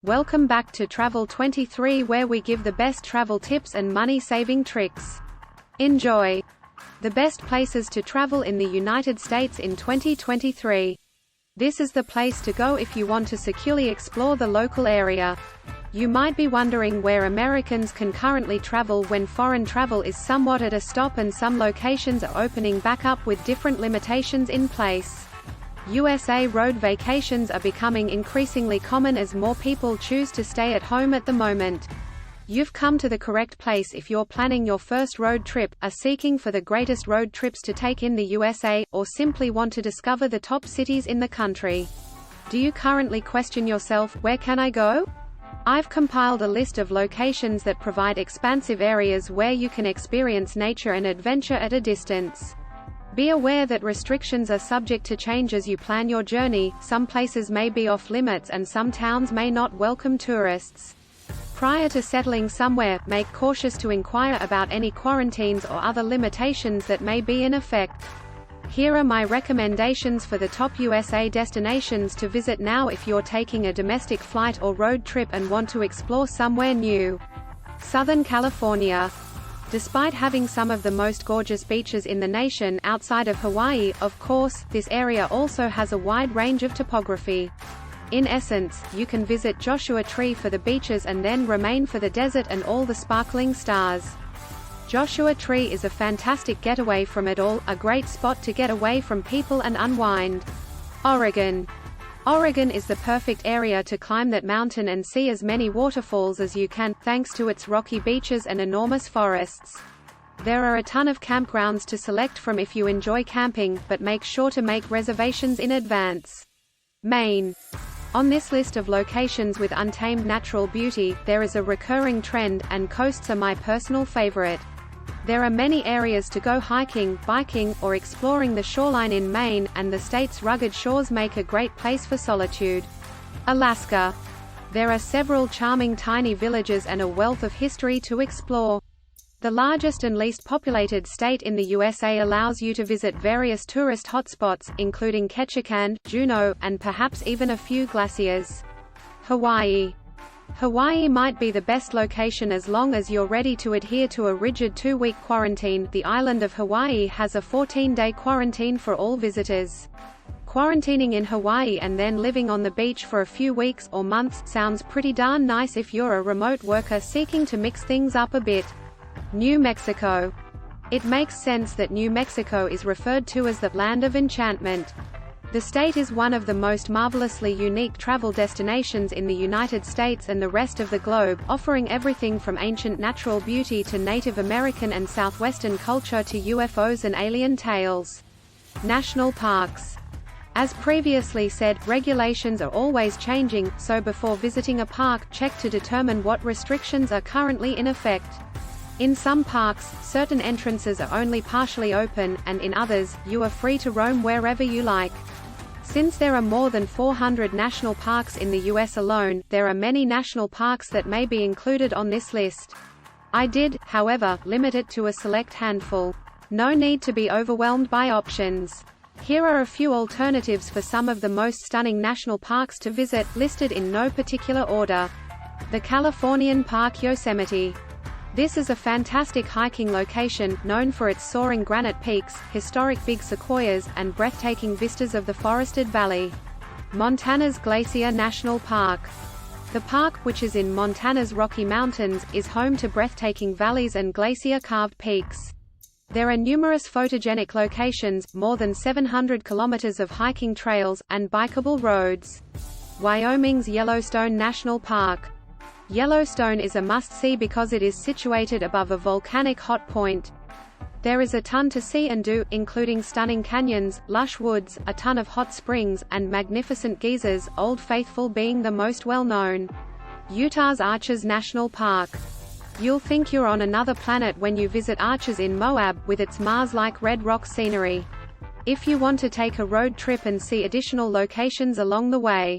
Welcome back to Travel 23, where we give the best travel tips and money-saving tricks. Enjoy! The best places to travel in the United States in 2023. This is the place to go if you want to securely explore the local area. You might be wondering where Americans can currently travel when foreign travel is somewhat at a stop and some locations are opening back up with different limitations in place. USA road vacations are becoming increasingly common as more people choose to stay at home at the moment. You've come to the correct place if you're planning your first road trip, are seeking for the greatest road trips to take in the USA, or simply want to discover the top cities in the country. Do you currently question yourself, where can I go? I've compiled a list of locations that provide expansive areas where you can experience nature and adventure at a distance. Be aware that restrictions are subject to change as you plan your journey. Some places may be off limits and some towns may not welcome tourists. Prior to settling somewhere, make cautious to inquire about any quarantines or other limitations that may be in effect. Here are my recommendations for the top USA destinations to visit now if you're taking a domestic flight or road trip and want to explore somewhere new. Southern California. Despite having some of the most gorgeous beaches in the nation outside of Hawaii, of course, this area also has a wide range of topography. In essence, you can visit Joshua Tree for the beaches and then remain for the desert and all the sparkling stars. Joshua Tree is a fantastic getaway from it all, a great spot to get away from people and unwind. Oregon. Oregon is the perfect area to climb that mountain and see as many waterfalls as you can, thanks to its rocky beaches and enormous forests. There are a ton of campgrounds to select from if you enjoy camping, but make sure to make reservations in advance. Maine. On this list of locations with untamed natural beauty, there is a recurring trend, and coasts are my personal favorite. There are many areas to go hiking, biking, or exploring the shoreline in Maine, and the state's rugged shores make a great place for solitude. Alaska. There are several charming tiny villages and a wealth of history to explore. The largest and least populated state in the USA allows you to visit various tourist hotspots, including Ketchikan, Juneau, and perhaps even a few glaciers. Hawaii. Hawaii might be the best location as long as you're ready to adhere to a rigid 2-week quarantine. The island of Hawaii has a 14-day quarantine for all visitors. Quarantining in Hawaii and then living on the beach for a few weeks or months sounds pretty darn nice if you're a remote worker seeking to mix things up a bit. New Mexico. It makes sense that New Mexico is referred to as the land of enchantment. The state is one of the most marvelously unique travel destinations in the United States and the rest of the globe, offering everything from ancient natural beauty to Native American and Southwestern culture to UFOs and alien tales. National parks. As previously said, regulations are always changing, so before visiting a park, check to determine what restrictions are currently in effect. In some parks, certain entrances are only partially open, and in others, you are free to roam wherever you like. Since there are more than 400 national parks in the US alone, there are many national parks that may be included on this list. I did, however, limit it to a select handful. No need to be overwhelmed by options. Here are a few alternatives for some of the most stunning national parks to visit, listed in no particular order. The Californian Park Yosemite. This is a fantastic hiking location, known for its soaring granite peaks, historic big sequoias, and breathtaking vistas of the forested valley. Montana's Glacier National Park. The park, which is in Montana's Rocky Mountains, is home to breathtaking valleys and glacier-carved peaks. There are numerous photogenic locations, more than 700 kilometers of hiking trails, and bikeable roads. Wyoming's Yellowstone National Park. Yellowstone is a must-see because it is situated above a volcanic hot point. There is a ton to see and do, including stunning canyons, lush woods, a ton of hot springs, and magnificent geysers, Old Faithful being the most well-known. Utah's Arches National Park. You'll think you're on another planet when you visit Arches in Moab, with its Mars-like red rock scenery. If you want to take a road trip and see additional locations along the way,